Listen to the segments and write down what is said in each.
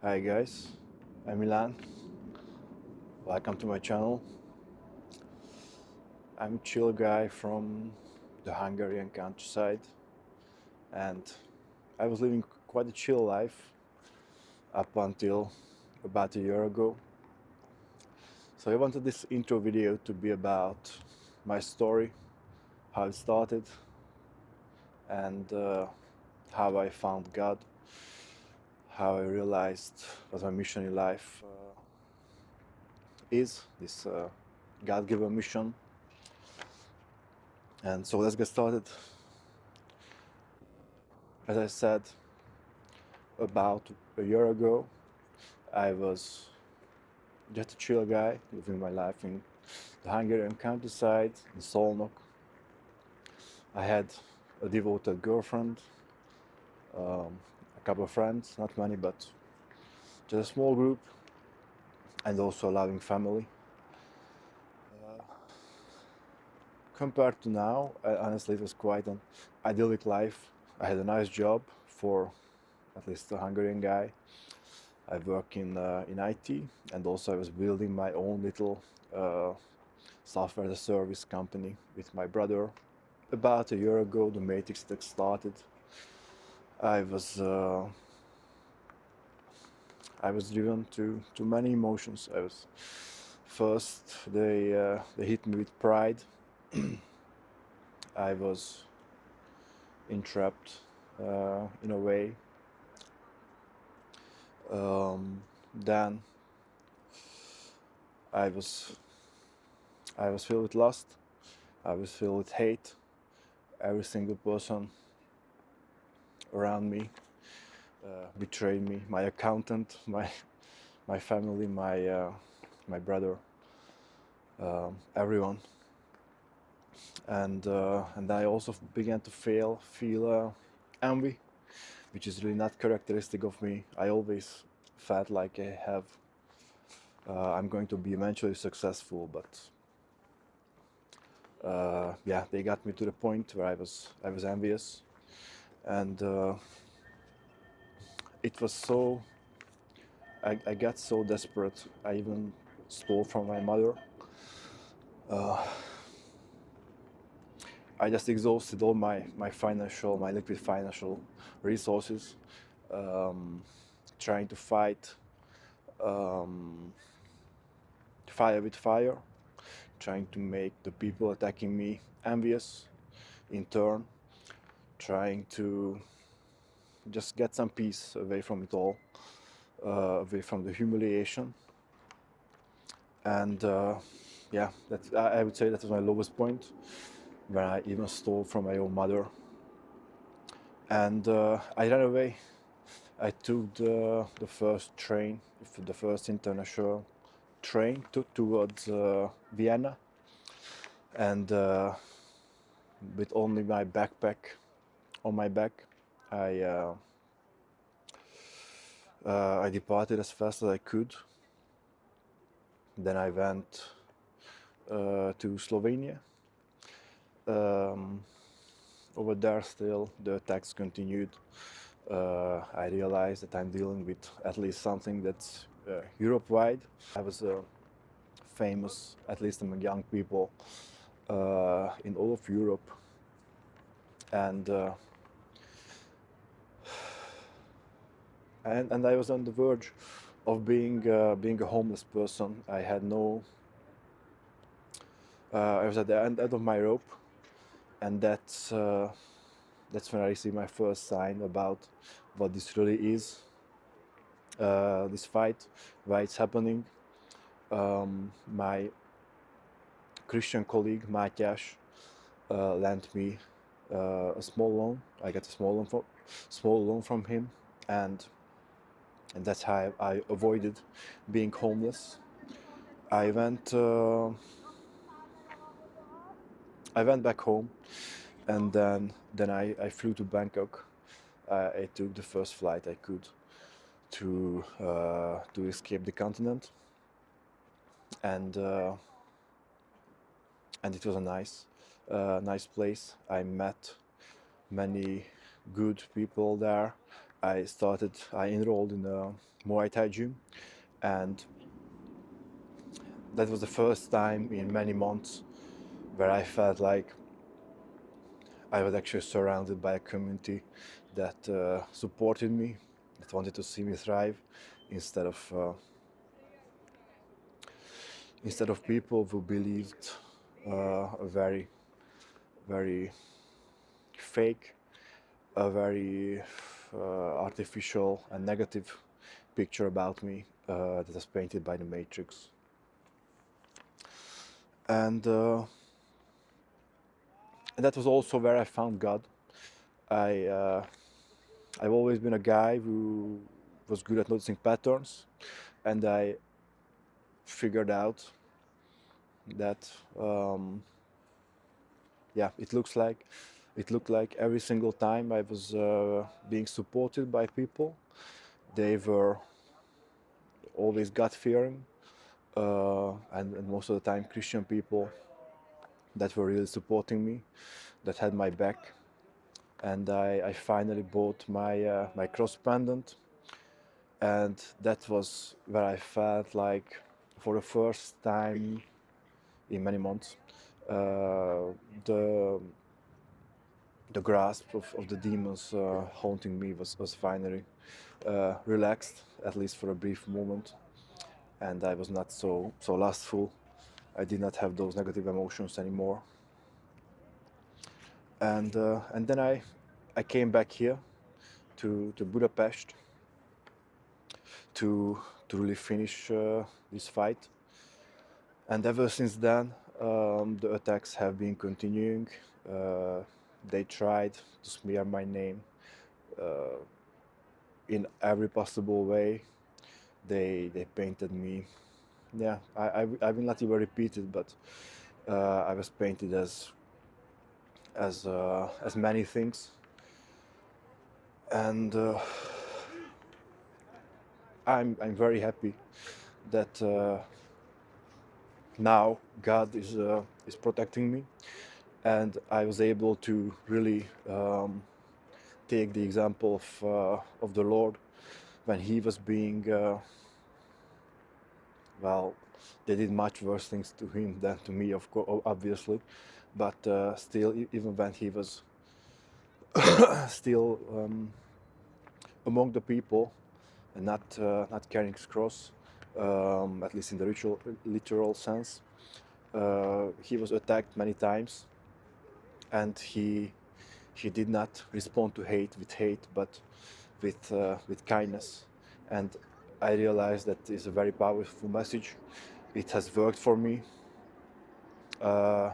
Hi guys, I'm Milan. Welcome to my channel. I'm a chill guy from the Hungarian countryside, and I was living quite a chill life up until about a year ago. So I wanted this intro video to be about my story, how it started, and how I found God, how I realized what my mission in life is, this God-given mission. And so let's get started. As I said, about a year ago, I was just a chill guy living my life in the Hungarian countryside in Szolnok. I had a devoted girlfriend, a couple of friends, not many, but just a small group, and also a loving family. Compared to now, honestly, it was quite an idyllic life. I had a nice job for at least a Hungarian guy. I work in IT, and also I was building my own little software as a service company with my brother. About a year ago, the Matrix Tech started. I was uh, I was driven to many emotions. I was first they hit me with pride. I was entrapped in a way. Then I was I was filled with lust. I was filled with hate. Every single person around me betrayed me. My accountant, my family, my brother, everyone, and I also began to feel envy, which is really not characteristic of me. I always felt like I'm going to be eventually successful, but yeah, they got me to the point where I was envious, and it was so I got so desperate. I even stole from my mother. I just exhausted all my liquid financial resources, trying to fight fire with fire, trying to make the people attacking me envious in turn, trying to just get some peace away from it all, away from the humiliation. And yeah, I would say that was my lowest point, when I even stole from my own mother. And I ran away. I took the first train, the first international train towards Vienna, and with only my backpack on my back, I uh, I departed as fast as I could. Then I went to Slovenia. Um, Over there, still the attacks continued. I realized that I'm dealing with at least something that's Europe-wide. I was famous, at least among young people, in all of Europe, and and I was on the verge of being a homeless person. I had no. I was at the end of my rope, and that's when I received my first sign about what this really is. This fight, why it's happening. My Christian colleague Mátyás lent me a small loan. I got a small loan from him, and that's how I avoided being homeless. I went uh, I went back home, and then I flew to Bangkok. I took the first flight I could to escape the continent, and it was a nice place. I met many good people there, I enrolled in a Muay Thai gym, and that was the first time in many months where I felt like I was actually surrounded by a community that supported me, that wanted to see me thrive, instead of uh, instead of people who believed a very fake, a very artificial and negative picture about me that was painted by the Matrix. And that was also where I found God. I I've always been a guy who was good at noticing patterns, and I figured out that yeah, it looked like every single time I was being supported by people, they were always God fearing, and most of the time Christian people that were really supporting me, that had my back. And I finally bought my cross pendant, and that was where I felt like, for the first time in many months, uh, the the grasp of the demons haunting me was finally relaxed, at least for a brief moment, and I was not so lustful. I did not have those negative emotions anymore, and then I came back here to Budapest to really finish this fight. And ever since then, the attacks have been continuing. Uh, they tried to smear my name in every possible way. They painted me. Yeah, I will not even repeat it, but I was painted as many things, and I'm very happy that now God is protecting me, and I was able to really take the example of the Lord when He was being well. They did much worse things to Him than to me, of course, obviously, but still, even when He was still among the people and not carrying His cross, at least in the literal sense, He was attacked many times, and he did not respond to hate with hate, but with kindness. And I realized that is a very powerful message. It has worked for me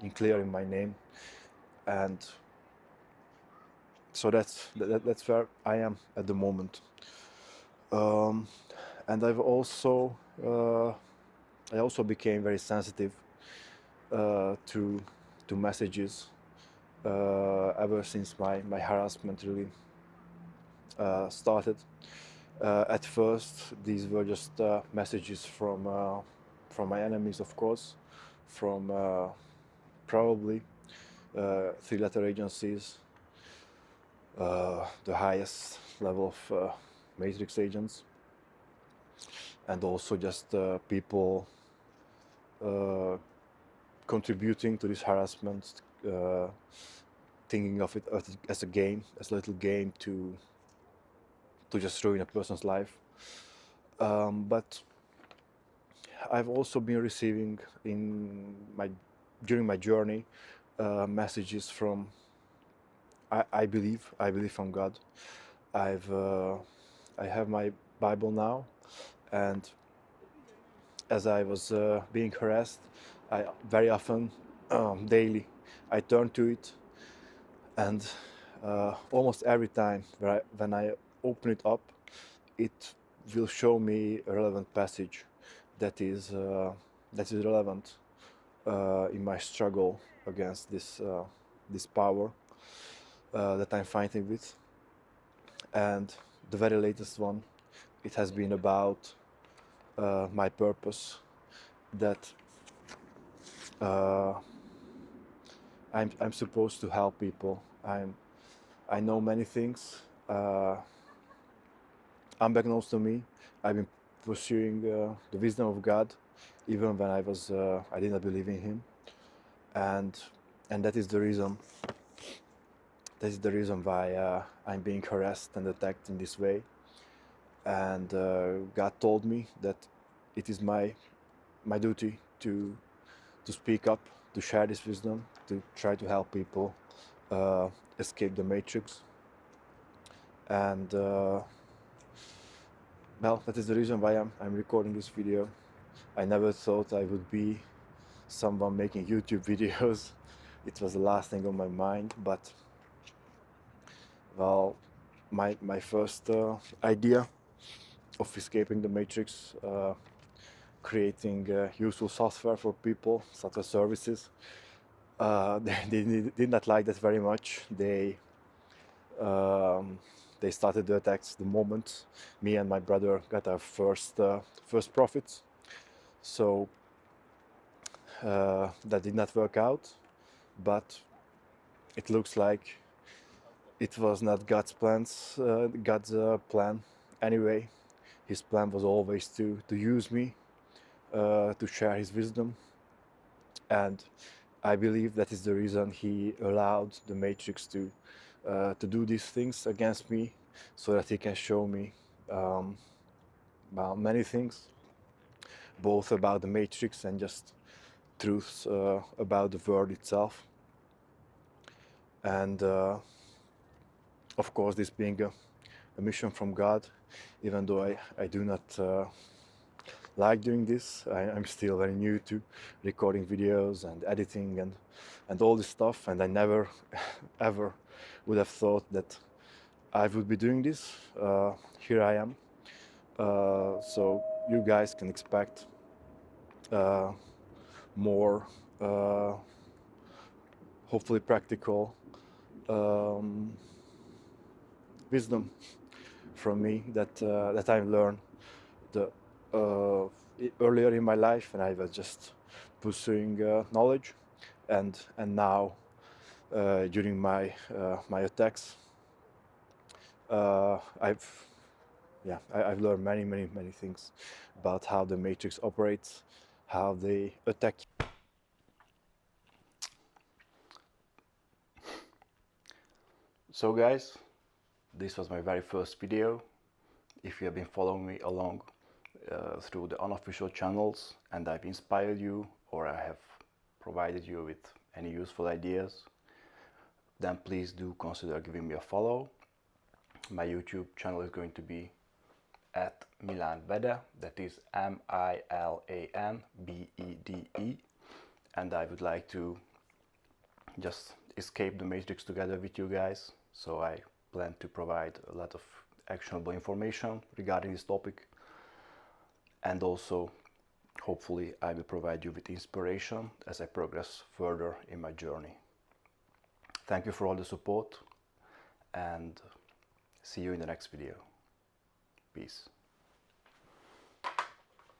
in clearing my name, and so that's where I am at the moment. Um, and I also became very sensitive to messages ever since my harassment really started. At first, these were just messages from my enemies, of course, from probably three-letter agencies, the highest level of matrix agents, and also just people uh, contributing to this harassment, thinking of it as a game, as a little game to just ruin a person's life. But I've also been receiving during my journey messages from I believe from God. I've I have my Bible now, and as I was being harassed, I very often daily I turn to it, and almost every time when I open it up, it will show me a relevant passage that is relevant in my struggle against this power that I'm fighting with. And the very latest one, it has been about my purpose, that uh, I'm supposed to help people. I know many things. unbeknownst to me, I've been pursuing the wisdom of God, even when I did not believe in Him, and that is the reason. That is the reason why I'm being harassed and attacked in this way. And God told me that it is my duty to speak up, to share this wisdom, to try to help people escape the matrix. And well, that is the reason why I'm recording this video. I never thought I would be someone making YouTube videos. It was the last thing on my mind, but well, my first idea of escaping the matrix, creating useful software for people, such as services, they did not like that very much. They started the attacks the moment me and my brother got our first profits. So that did not work out, but it looks like it was not God's plan anyway. His plan was always to use me, to share his wisdom, and I believe that is the reason he allowed the Matrix to do these things against me, so that he can show me well, many things, both about the Matrix and just truths about the world itself. And of course, this being a mission from God, even though I do not like doing this, I'm still very new to recording videos and editing and all this stuff, and I never ever would have thought that I would be doing this. Here I am. So you guys can expect more hopefully practical wisdom from me that I learned the earlier in my life, and I was just pursuing knowledge, and now during my attacks, I've learned many things about how the Matrix operates, how they attack. So guys, this was my very first video. If you have been following me along through the unofficial channels and I've inspired you, or I have provided you with any useful ideas, then please do consider giving me a follow. My YouTube channel is going to be at Milan Bede, that is MILANBEDE, and I would like to just escape the matrix together with you guys, so I plan to provide a lot of actionable information regarding this topic, and also hopefully I will provide you with inspiration as I progress further in my journey. Thank you for all the support, and see you in the next video. Peace.